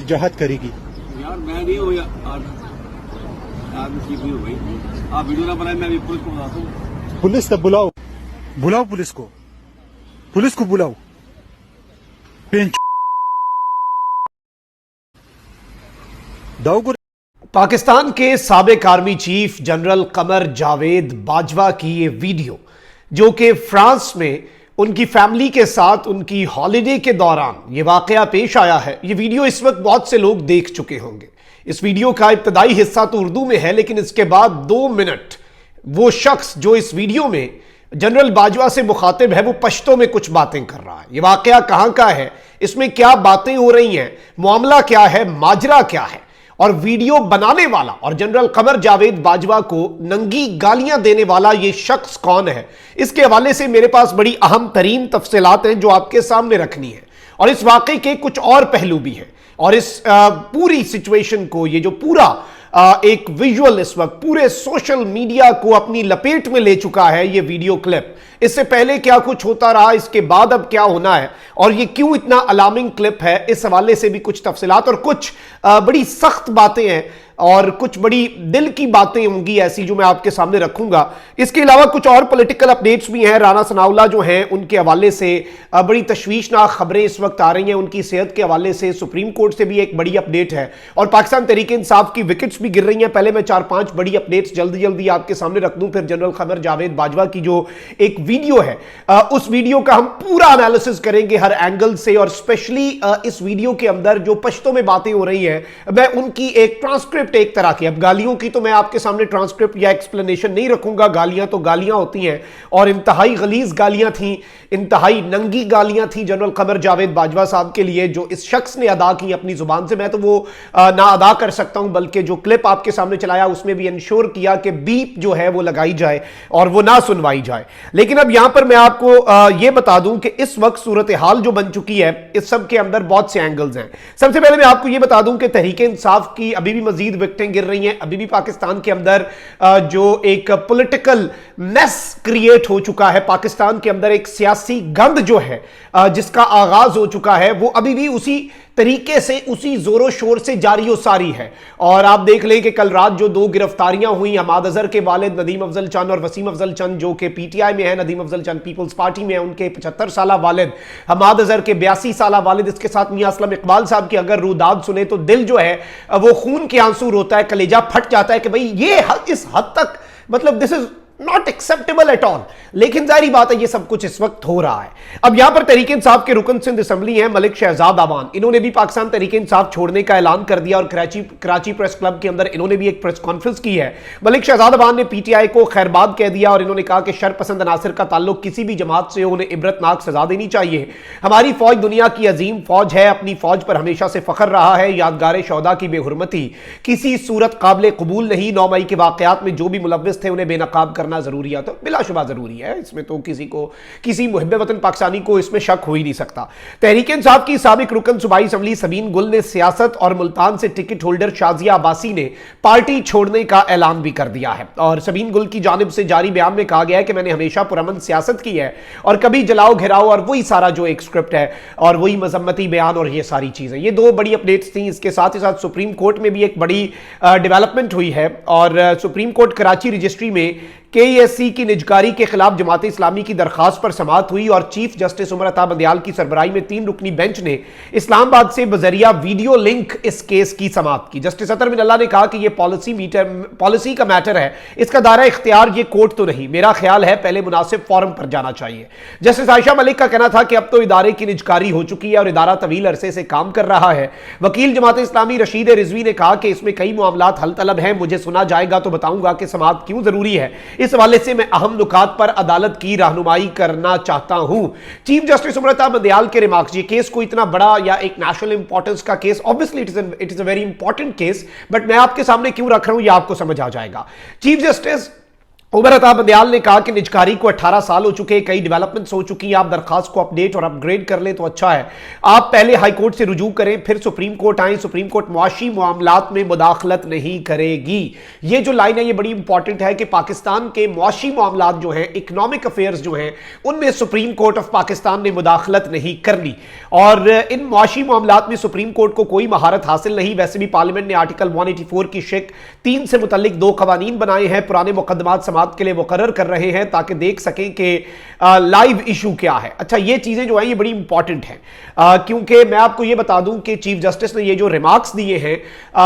जहद करेगी। यार मैं नहीं हूँ आप नसीब नहीं हो भाई, आप वीडियो ना बनाए, मैं अभी पुलिस को बताता हूँ। पुलिस तब बुलाओ, बुलाओ पुलिस को बुलाओ। पाकिस्तान के साबिक army chief general Qamar Javed Bajwa की ये वीडियो, जो कि फ्रांस में उनकी फैमिली के साथ उनकी हॉलिडे के दौरान ये वाकया पेश आया है। ये वीडियो इस वक्त बहुत से लोग देख चुके होंगे। इस वीडियो का इब्तदाई हिस्सा तो उर्दू में है, लेकिन इसके बाद 2 मिनट वो शख्स जो इस वीडियो में जनरल बाजवा से मुखातिब है, वो पश्तो में कुछ बातें कर रहा है। ये वाकया कहां का है, इसमें क्या बातें हो रही हैं, मामला क्या है, माजरा क्या है, और वीडियो बनाने वाला और जनरल कमर जावेद बाजवा को नंगी गालियां देने वाला यह शख्स कौन है, इसके हवाले से मेरे पास बड़ी अहम तरीन तफसीलात हैं जो आपके सामने रखनी है। और इस वाकये के कुछ और पहलू भी हैं, और इस पूरी सिचुएशन को, ये जो पूरा एक विजुअल इस वक्त पूरे सोशल मीडिया को अपनी लपेट में ले चुका है, ये वीडियो क्लिप। इससे पहले क्या कुछ होता रहा, इसके बाद अब क्या होना है, और ये क्यों इतना अलार्मिंग क्लिप है, इस हवाले से भी कुछ तफसीलात और कुछ बड़ी सख्त बातें हैं और कुछ बड़ी दिल की बातें होंगी ऐसी जो मैं आपके सामने रखूंगा। इसके अलावा कुछ और पॉलिटिकल अपडेट्स भी हैं। राना सनाउल्लाह जो हैं, उनके हवाले से बड़ी तशवीशनाक खबरें इस वक्त आ रही हैं। उनकी सेहत के हवाले से सुप्रीम कोर्ट से भी एक बड़ी अपडेट है, और पाकिस्तान तहरीक इंसाफ की विकेट्स भी गिर रही हैं। पहले मैं 4-5 बड़ी अपडेट्स जल्दी जल्दी आपके सामने रख दूं, फिर जनरल कमर जावेद बाजवा की जो एक वीडियो है, उस वीडियो का हम पूरा एनालिसिस करेंगे हर एंगल से, और स्पेशली इस वीडियो के अंदर जो पश्तो में बातें हो रही हैं, मैं उनकी एक ट्रांसक्रिप्ट एक तरह की, अब गालियों की तो मैं आपके सामने ट्रांसक्रिप्ट या एक्सप्लेनेशन नहीं रखूंगा, गालियां तो गालियां होती हैं, और इंतहाई गलीज गालियां थी, इंतहाई नंगी गालियां थी जनरल कमर जावेद बाजवा साहब के लिए, जो इस शख्स ने अदा की अपनी जुबान से। मैं तो वो ना अदा कर सकता हूं, बल्कि जो क्लिप आपके सामने चलाया उसमें भी इंश्योर किया कि बीप जो है वो लगाई जाए और वो ना सुनवाई जाए। लेकिन अब यहां पर मैं आपको यह बता दूं कि इस वक्त सूरत हाल जो बन चुकी है, इस सब के अंदर बहुत से एंगल्स हैं। सबसे पहले मैं आपको यह बता दूं कि तहरीक इंसाफ की अभी भी मजीद विकेटें गिर रही हैं। अभी भी पाकिस्तान के अंदर जो एक पॉलिटिकल मेस क्रिएट हो चुका है, पाकिस्तान के अंदर एक सियासी गंद जो है जिसका आगाज हो चुका है, वो अभी भी उसी तरीके से, उसी जोरों शोर से जारी और सारी है। और आप देख लें कि कल रात जो 2 गिरफ्तारियां हुई, हमाद अजहर के वालिद नदीम अफजल चंद और वसीम अफजल चंद जो कि पीटीआई में है, नदीम अफजल चंद पीपल्स पार्टी में है, उनके 75 साल वालिद, हमाद अजहर के 82 साल वालिद, इसके साथ मियां असलम इकबाल साहब की अगर रुदाद सुने तो दिल जो है वो खून के आंसू रोता है, कलेजा फट जाता है कि भाई ये इस हद तक, मतलब this is not acceptable at all. लेकिन जारी बात है ये सब कुछ इस वक्त हो रहा है। अब यहां पर तहरीक इंसाफ के रुकन सिंध असेंबली हैं मलिक शहजाद अवान, इन्होंने भी पाकिस्तान तहरीक इंसाफ छोड़ने का ऐलान कर दिया, और कराची प्रेस क्लब के अंदर इन्होंने भी एक प्रेस कॉन्फ्रेंस की है। मलिक शहजाद अवान ने पीटीआई को खैरबाद कह दिया, और इन्होंने कहा कि शरपसंद अनासर का ताल्लुक किसी भी जमात से हो, उन्हें इबरतनाक सजा देनी चाहिए। हमारी फौज दुनिया की अजीम फौज है, अपनी फौज पर हमेशा से फख्र रहा है। यादगार शौदा की बेहुरमती किसी सूरत काबिल कबूल नहीं। 9 मई के वाकयात में जो भी मुलव्विस थे उन्हें बेनकाब करना जरूरी है, तो बिलाशुबा जरूरी है, इसमें तो किसी मुहिब वतन पाकिस्तानी को इसमें शक हो ही नहीं सकता। तहरीक इंसाफ की साबिक रुकन सूबाई असेंबली सबीन गुल ने सियासत और मुल्तान से टिकट होल्डर शाजिया अब्बासी ने पार्टी छोड़ने का ऐलान भी कर दिया है। और सबीन गुल की जानिब से जारी बयान में कहा गया है कि मैंने हमेशा पुरअमन सियासत की है, और कभी जलाओ घिराओ और वही सारा जो एक स्क्रिप्ट है और वही मजम्मती बयान और ये सारी चीजें, ये 2 बड़ी अपडेट्स थी। इसके साथ ही साथ सुप्रीम कोर्ट में भी एक बड़ी डेवलपमेंट हुई है, और सुप्रीम कोर्ट कराची रजिस्ट्री में केएससी की निजकारी के खिलाफ जमात इस्लामी की दरखास्त पर समाअत हुई, और चीफ जस्टिस उमर अता बंदियाल की सरबराही में 3 रुकनी बेंच ने इस्लामाबाद से बजरिया वीडियो लिंक इस केस की समाअत की। जस्टिस अतर मिनल्ला ने कहा कि यह पॉलिसी का मैटर है, इसका दायरा इख्तियार ये कोर्ट तो नहीं, मेरा ख्याल है पहले मुनासिब फोरम पर जाना चाहिए। जस्टिस आयशा मलिक का कहना था कि अब तो इदारे की निजकारी हो चुकी है और इदारा तवील अरसे से काम कर रहा है। वकील जमात इस्लामी रशीद रिजवी ने कहा कि इसमें कई मामलात हल तलब हैं, मुझे सुना जाएगा तो बताऊंगा कि समाअत क्यों जरूरी है। इस हवाले से मैं अहम नुकात पर अदालत की रहनुमाई करना चाहता हूं। चीफ जस्टिस उमर अता बंदियाल के रिमार्क्स, ये केस कोई इतना बड़ा या एक नेशनल इंपॉर्टेंस का case, obviously it is a very important case, but मैं आपके सामने क्यों रख रहा हूं ये आपको समझ आ जाएगा। चीफ जस्टिस उमर अता बंदयाल ने कहा कि निजकारी को 18 साल हो चुके, कई डेवलपमेंट्स हो चुकी हैं, आप दरखास्त को अपडेट और अपग्रेड कर लें तो अच्छा है। आप पहले हाई कोर्ट से रुजू करें, फिर सुप्रीम कोर्ट आए। सुप्रीम कोर्ट मुआशी मामलात में मुदाखलत नहीं करेगी। ये जो लाइन है ये बड़ी इंपॉर्टेंट है कि पाकिस्तान के मुआशी मामलात जो हैं, इकोनॉमिक अफेयर्स जो हैं, उनमें सुप्रीम कोर्ट ऑफ पाकिस्तान ने मुदाखलत नहीं करनी। और इन मुआशी मामलात में सुप्रीम कोर्ट को कोई महारत हासिल नहीं। वैसे भी पार्लियामेंट ने आर्टिकल 184 की शिक 3 से मुतल्लिक 2 कवानीन बनाए हैं, पुराने मुकदमात समाप्त के लिए मुकर्रर कर रहे हैं ताकि देख सकें कि लाइव इशू क्या है। अच्छा, ये चीजें जो है ये बड़ी इंपॉर्टेंट हैं, क्योंकि मैं आपको ये बता दूं कि चीफ जस्टिस ने ये जो रिमार्क्स दिए हैं,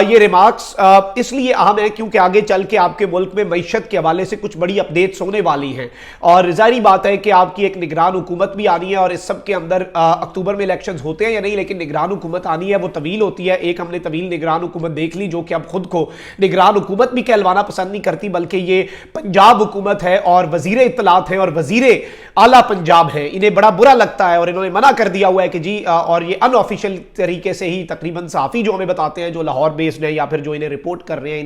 ये रिमार्क्स इसलिए अहम है क्योंकि आगे चल के आपके मुल्क में मईशत के हवाले से कुछ बड़ी अपडेट्स होने वाली हैं। और जाहिर बात है कि आपकी एक निगरान हुकूमत भी आनी है, और इस सब के अंदर अक्टूबर में इलेक्शंस होते हैं या नहीं, लेकिन निगरान हुकूमत आनी है, वो तवील होती है। एक हमने तवील निगरान हुकूमत देख ली जो कि अब खुद को निगरान हुकूमत भी कहलवाना पसंद नहीं करती, बल्कि ये पंजाब हुकूमत है और वजीर इत्तलात हैं और वजीर आला पंजाब हैं। इन्हें बड़ा बुरा लगता है और इन्होंने मना कर दिया हुआ है कि जी, और ये अनऑफिशियल तरीके से ही तकरीबन सहाफ़ी जो हमें बताते हैं, जो लाहौर बेस्ड हैं या फिर जो इन्हें रिपोर्ट कर रहे हैं,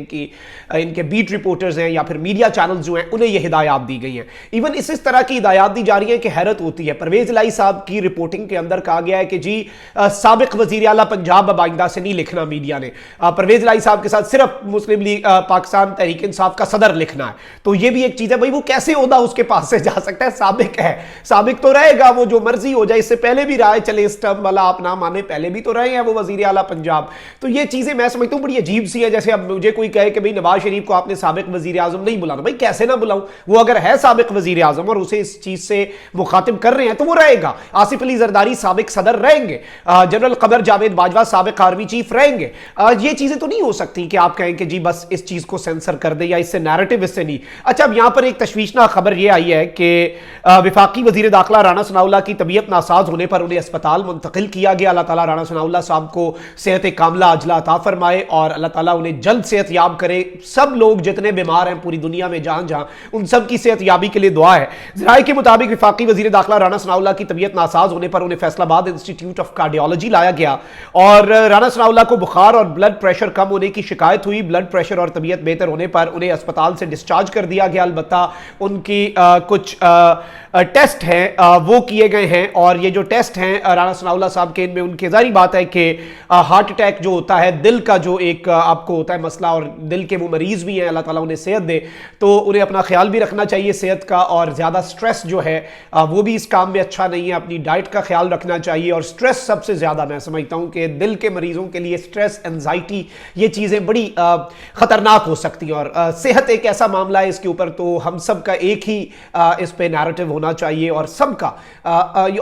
इनके बीट रिपोर्टर्स हैं या फिर मीडिया चैनल्स जो हैं, उन्हें ये हिदायत दी गई हैं। इवन इस तरह की हिदायत दी जा रही है कि हैरत होती है। परवेज इलाही साहब की रिपोर्टिंग के अंदर कहा गया है कि जी, साबिक वजीर आला पंजाब अब आइंदा से नहीं लिखना मीडिया ने, परवेज इलाही साहब के साथ सिर्फ मुस्लिम लीग पाकिस्तान तहरीक इंसाफ का सदर लिखना है। तो ये भी एक चीज है भाई, वो कैसे ओहदा उसके पास से जा सकता है? साबिक है, साबिक तो रहेगा, वो जो मर्जी हो जाए। इससे पहले भी रहा है, चले इस टर्म वाला आप ना माने, पहले भी तो रहे हैं वो वजीर आला पंजाब। तो ये चीजें मैं समझता हूं बड़ी अजीब सी है। जैसे अब मुझे कोई कहे कि भाई नवाज शरीफ को आपने साबिक वजीर आजम नहीं बुलाना, भाई कैसे ना बुलाऊं? वो अगर है साबिक वजीर आजम और उसे इस चीज से मुखातिब कर रहे हैं तो वो रहेगा। आसिफ अली जरदारी साबिक सदर रहेंगे, जनरल कमर जावेद बाजवा साबिक आर्मी चीफ रहेंगे। ये चीजें तो नहीं हो सकती कि आप कहें कि जी बस इस चीज को सेंसर कर दे या इससे नैरेटिव इससे नहीं। अच्छा, अब यहां पर एक तशवीशनाक खबर यह आई है कि विफाकी वजीर दाखिला राना सनाउल्लाह की तबीयत नासाज होने पर उन्हें अस्पताल मुंतकिल किया गया। अल्लाह ताला राना सनाउल्लाह साहब को सेहत कामिला अजला अता फरमाए और अल्लाह ताला उन्हें जल्द सेहत याब करे। सब लोग जितने बीमार हैं पूरी दुनिया में जहां जहां, उन सब की सेहत याबी के लिए दुआ है। ज़राए के मुताबिक विफाकी वजीर दाखिला राना सनाउल्लाह की तबीयत नासाज होने पर उन्हें फैसलाबाद इंस्टीट्यूट ऑफ कार्डियोलॉजी लाया गया और राना सनाउल्लाह को बुखार और ब्लड प्रेशर कम होने की शिकायत हुई। ब्लड प्रेशर और तबीयत बेहतर होने पर उन्हें अस्पताल से डिस्चार्ज कर दिया गया। अलबत्ता उनकी कुछ टेस्ट हैं वो किए गए हैं और ये जो टेस्ट हैं राना सनाउल्लाह साहब के, इनमें उनकी जारी बात है कि हार्ट अटैक जो होता है, दिल का जो एक आपको होता है मसला, और दिल के वो मरीज भी हैं, अल्लाह ताला उन्हें सेहत दे, तो उन्हें अपना ख्याल भी रखना चाहिए सेहत का। और ज़्यादा स्ट्रेस जो है वो भी इस काम में अच्छा नहीं है, अपनी डाइट का ख्याल रखना चाहिए। और स्ट्रेस सबसे ज़्यादा मैं समझता हूँ कि दिल के मरीजों के लिए स्ट्रेस, एंजाइटी, ये चीज़ें बड़ी ख़तरनाक हो सकती हैं। और सेहत एक ऐसा मामला है, इसके ऊपर तो हम सब का एक ही इस पे नैरेटिव होना चाहिए और सबका।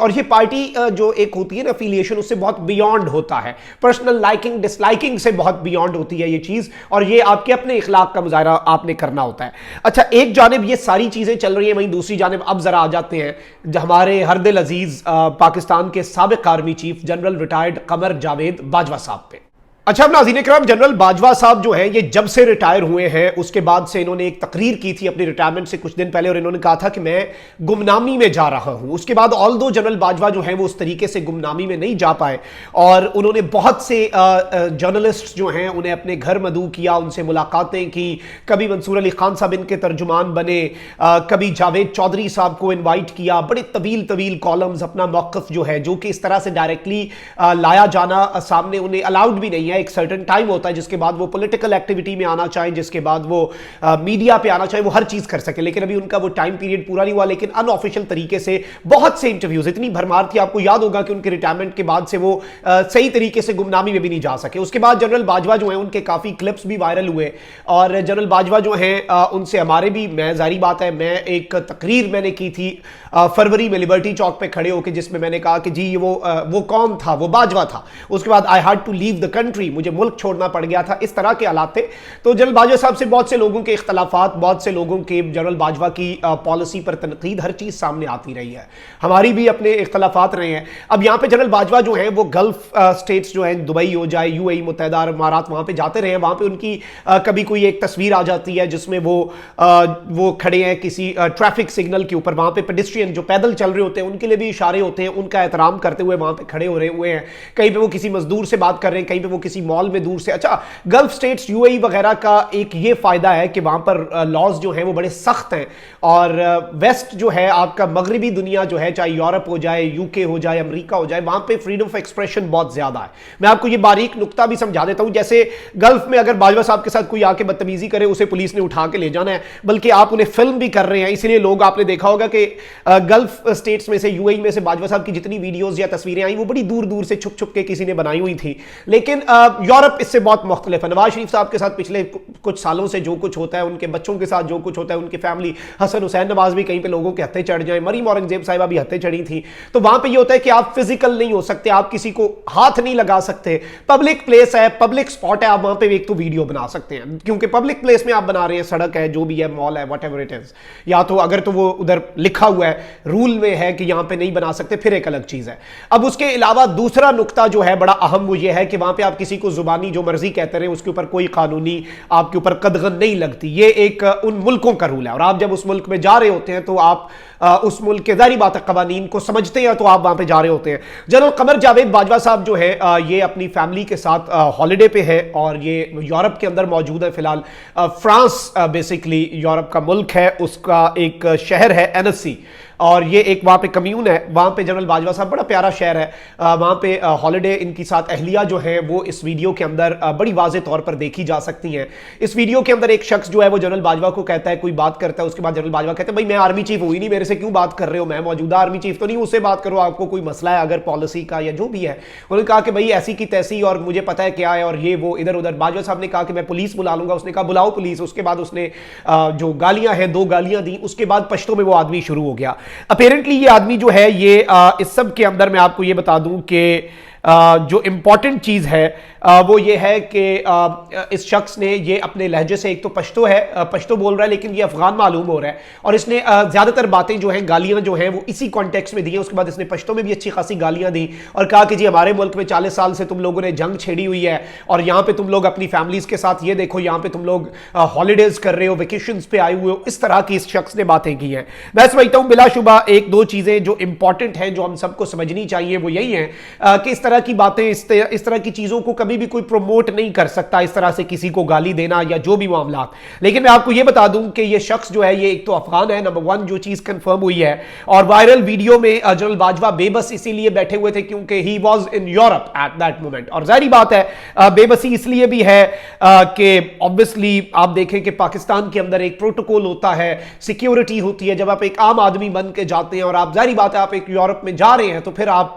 और ये पार्टी जो एक होती है ना एफिलिएशन, उससे बहुत बियॉन्ड होता है, पर्सनल लाइकिंग डिसलाइकिंग से बहुत बियॉन्ड होती है ये चीज़, और ये आपके अपने इखलाक का मुजाहरा आपने करना होता है। अच्छा, एक जानिब ये सारी चीज़ें चल रही हैं, वहीं दूसरी जानिब अब ज़रा आ जाते हैं हमारे हरदिल अजीज़ पाकिस्तान के साबिक army chief general retired Qamar Javed Bajwa साहब पे। अच्छा, अब नाज़रीन इकराम, जनरल बाजवा साहब जो हैं ये जब से रिटायर हुए हैं उसके बाद से इन्होंने एक तकरीर की थी अपनी रिटायरमेंट से कुछ दिन पहले, और इन्होंने कहा था कि मैं गुमनामी में जा रहा हूं। उसके बाद ऑल दो जनरल बाजवा जो हैं वो उस तरीके से गुमनामी में नहीं जा पाए और उन्होंने बहुत से जर्नलिस्ट जो हैं उन्हें अपने घर मदऊ किया, उनसे मुलाकातें की। कभी मंसूर अली खान साहब इनके तर्जुमान बने, कभी जावेद चौधरी साहब को इन्वाइट किया। बड़े तवील तवील कॉलम्स, अपना मौक़िफ़ जो है, जो कि इस तरह से डायरेक्टली लाया जाना सामने उन्हें अलाउड भी नहीं है। एक सर्टेन टाइम होता है जिसके बाद वो पॉलिटिकल एक्टिविटी में आना चाहें, जिसके बाद वो मीडिया पे आना चाहें, वो हर चीज कर सके। लेकिन अभी उनका वो टाइम पीरियड पूरा नहीं हुआ, लेकिन अनऑफिशियल तरीके से बहुत से इंटरव्यूज, इतनी भरमार थी, आपको याद होगा कि उनके रिटायरमेंट के बाद से वो सही तरीके से गुमनामी में भी नहीं जा सके। उसके बाद जनरल बाजवा जो है उनके काफी क्लिप्स भी वायरल हुए और जनरल बाजवा जो हैं उनसे हमारे भी, मैं जारी बात है, मैं एक तकरीर मैंने की थी फरवरी में लिबर्टी चौक पे खड़े होकर, जिसमें मैंने कहा कि जी वो कौन था, वो बाजवा था। उसके बाद I had to leave the country, मुझे मुल्क छोड़ना पड़ गया था, इस तरह के हालात थे। तो जनरल बाजवा साहब से बहुत से लोगों के इख्तलाफात, बहुत से लोगों के जनरल बाजवा की पॉलिसी पर तनकीद, हर चीज़ सामने आती रही है। हमारी भी अपने इख्तलाफात रहे हैं। अब यहाँ पे जनरल बाजवा जो हैं वो गल्फ स्टेट्स जो हैं, दुबई हो जाए, यूएई, मुत्तहिदा अरब अमारात, वहाँ पे जाते रहे हैं। वहाँ पे उनकी कभी कोई एक तस्वीर आ जाती है जिसमें वो खड़े हैं किसी ट्रैफिक सिग्नल के ऊपर, वहाँ पे पेडिस्ट्रियन जो पैदल चल रहे होते हैं उनके लिए भी इशारे होते हैं, उनका एहतराम करते हुए वहाँ पे खड़े हो रहे हुए हैं। कहीं पे वो किसी मजदूर से बात कर रहे हैं, कहीं पे वो किसी किसी मॉल में दूर से। अच्छा, गल्फ स्टेट्स यूएई वगैरह का एक ये फायदा है कि वहां पर लॉज जो हैं वो बड़े सख्त हैं, और वेस्ट जो है आपका मगरबी दुनिया जो है, चाहे यूरोप हो जाए, यूके हो जाए, अमेरिका हो जाए, वहां पे फ्रीडम ऑफ एक्सप्रेशन बहुत ज्यादा है। मैं आपको ये बारीक नुक्ता भी समझा देता हूं। जैसे गल्फ में अगर बाजवा साहब के साथ कोई आके बदतमीजी करे, उसे पुलिस ने उठा के ले जाना है, बल्कि आप उन्हें फिल्म भी कर रहे हैं। इसलिए लोग, आपने देखा होगा कि गल्फ स्टेट्स में से, यूएई में से बाजवा साहब की जितनी वीडियोज या तस्वीरें आई वो बड़ी दूर दूर से छुप छुप के किसी ने बनाई हुई थी। लेकिन यूरोप इससे बहुत मुख्तलिफ है। नवाज शरीफ साहब के साथ पिछले कुछ सालों से जो कुछ होता है, उनके बच्चों के साथ जो कुछ होता है, उनकी फैमिली, हसन हुसैन नवाज भी कहीं पे लोगों के हत्थे चढ़ जाए, मरीम औरंगजेब साहिबा भी हत्थे चढ़ी थी, तो वहां पे ये होता है कि आप फिजिकल नहीं हो सकते, आप किसी को हाथ नहीं लगा सकते। पब्लिक प्लेस है, पब्लिक स्पॉट है, आप वहां पे एक तो वीडियो बना सकते हैं, क्योंकि पब्लिक प्लेस में आप बना रहे हैं, सड़क है, जो भी है, मॉल है, व्हाटएवर इट इज, या तो अगर तो वो उधर लिखा हुआ है, रूल में है कि यहां पे नहीं बना सकते, फिर एक अलग चीज है। अब उसके अलावा दूसरा नुकता जो है बड़ा अहम, वो ये है कि वहां पे आप किसी को जुबानी जो मर्जी कहते रहे, उसके ऊपर कोई कानूनी आपके ऊपर कदगन नहीं लगती। ये एक उन मुल्कों का रूल है, और आप जब उस मुल्क में जा रहे होते हैं तो आप उस मुल्क के जारी बात है कवानीन को समझते हैं, तो आप वहां पे जा रहे होते हैं। जनरल कमर जावेद बाजवा साहब जो है ये अपनी फैमिली के साथ हॉलिडे पे है, और ये यूरोप के अंदर मौजूद है फिलहाल। फ्रांस बेसिकली यूरोप का मुल्क है, उसका एक शहर है एनएससी, और ये एक वहाँ पे कम्यून है। वहाँ पे जनरल बाजवा साहब, बड़ा प्यारा शहर है, वहाँ पे हॉलिडे इनकी साथ अहलिया जो है वो इस वीडियो के अंदर बड़ी वाज़े तौर पर देखी जा सकती हैं। इस वीडियो के अंदर एक शख्स जो है वो जनरल बाजवा को कहता है, कोई बात करता है, उसके बाद जनरल बाजवा कहते हैं, भाई मैं आर्मी चीफ हुई नहीं, मेरे से क्यों बात कर रहे हो, मैं मौजूदा आर्मी चीफ तो नहीं, उससे बात करो, आपको कोई मसला है अगर पॉलिसी का या जो भी है। उन्होंने कहा कि भाई ऐसी की तैसी, और मुझे पता है क्या है, और ये वो इधर उधर। बाजवा साहब ने कहा कि मैं पुलिस बुला लूंगा, उसने कहा बुलाओ पुलिस। उसके बाद उसने जो गालियां हैं, 2 गालियां दी, उसके बाद पश्तो में वो आदमी शुरू हो गया। अपेरेंटली ये आदमी जो है ये इस सब के अंदर मैं आपको ये बता दूं कि जो इंपॉर्टेंट चीज है वो ये है कि इस शख्स ने ये अपने लहजे से, एक तो पश्तो है, पश्तो बोल रहा है, लेकिन ये अफगान मालूम हो रहा है, और इसने ज्यादातर बातें जो हैं, गालियां जो हैं, वो इसी कॉन्टेक्स्ट में दी हैं। उसके बाद इसने पश्तो में भी अच्छी खासी गालियां दी, और कहा कि जी हमारे मुल्क में 40 साल से तुम लोगों ने जंग छेड़ी हुई है, और यहाँ पे तुम लोग अपनी फैमिलीज के साथ, ये देखो यहाँ पे तुम लोग हॉलीडेज कर रहे हो, वेकेशन पे आए हुए हो। इस तरह की इस शख्स ने बातें की हैं। मैं समझता हूँ बिलाशुबा 1-2 चीजें जो इंपॉर्टेंट हैं, जो हम सबको समझनी चाहिए, वो यही है कि इस तरह की बातें, इस तरह की चीजों को कभी भी कोई प्रमोट नहीं कर सकता, इस तरह से किसी को गाली देना या जो भी मामला। लेकिन मैं आपको यह बता दूं कि यह शख्स जो है ये एक तो अफगान है, नंबर 1 जो चीज कंफर्म हुई है, और वायरल वीडियो में जनरल बाजवा बेबस इसीलिए बैठे हुए थे क्योंकि he was in Europe at that moment. और जाहिर बात है बेबसी इसलिए भी है कि ऑब्वियसली आप देखें कि पाकिस्तान के अंदर एक प्रोटोकॉल होता है, सिक्योरिटी होती है। जब आप एक आम आदमी बन के जाते हैं और आप, जाहिर बात है आप एक यूरोप में जा रहे हैं, तो फिर आप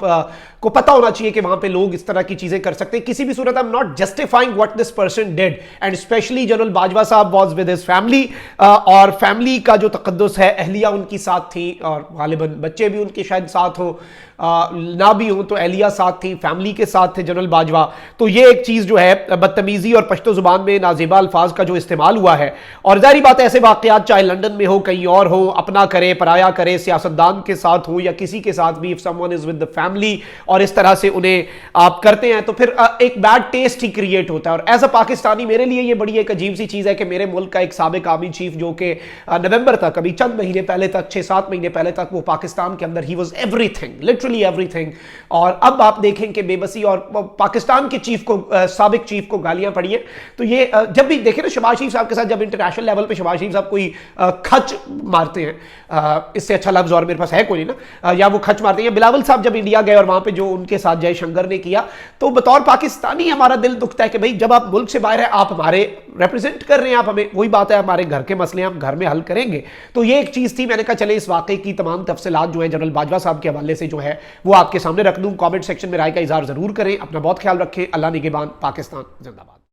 को पता होना चाहिए कि वहां पे लोग इस तरह की चीजें कर सकते हैं। किसी भी सूरत, I am not justifying what this person did, and specially general Bajwa साहब वाज विद हिज फैमिली, और फैमिली का जो तकद्दुस है, अहलिया उनकी साथ थी, और गालिबन बच्चे भी उनके शायद साथ हो, ना भी हो तो अहलिया साथ थी, फैमिली के साथ थे जनरल बाजवा। तो ये एक चीज जो है बदतमीजी और पश्तो जुबान में नाजेबा अल्फाज का जो इस्तेमाल हुआ है, और जाहिर बात है ऐसे वाकयात चाहे लंदन में हो, कहीं और हो, अपना करे पराया करे, सियासतदान के साथ हो या किसी के साथ भी, if someone is with the family और इस तरह से उन्हें आप करते हैं, तो फिर एक बैड टेस्ट ही क्रिएट होता है। और एज अ पाकिस्तानी मेरे लिए ये बड़ी एक अजीब सी चीज है कि मेरे मुल्क का एक साबिक आर्मी चीफ, जो कि नवंबर तक, अभी चंद महीने पहले तक, 6-7 महीने पहले तक वो पाकिस्तान के अंदर he was everything, literally everything, और अब आप देखें कि बेबसी और पाकिस्तान के चीफ को, साबिक चीफ को गालियां पड़ी हैं। तो ये जब भी देखें ना, शहबाज शरीफ साहब के साथ जब इंटरनेशनल लेवल पे शहबाज शरीफ साहब कोई खच मारते हैं, इससे अच्छा लफ्ज और मेरे पास है कोई ना, या वो खच मारते हैं, बिलावल साहब जब इंडिया गए और वहां पे जो उनके साथ जयशंकर ने किया, तो बतौर पाकिस्तानी हमारा दिल दुखता है कि भाई जब आप मुल्क से बाहर है, आप हमारे रिप्रेजेंट कर रहे हैं, आप हमें, वही बात है, हमारे घर के मसले हम घर में हल करेंगे। तो ये एक चीज थी, मैंने कहा चले इस वाकई की तमाम तफसीलात जो है जनरल बाजवा साहब के हवाले से जो है वो आपके सामने रख दूं। कमेंट सेक्शन में राय का इजहार जरूर करें। अपना बहुत ख्याल रखें। अल्लाह निगहबान। पाकिस्तान जिंदाबाद।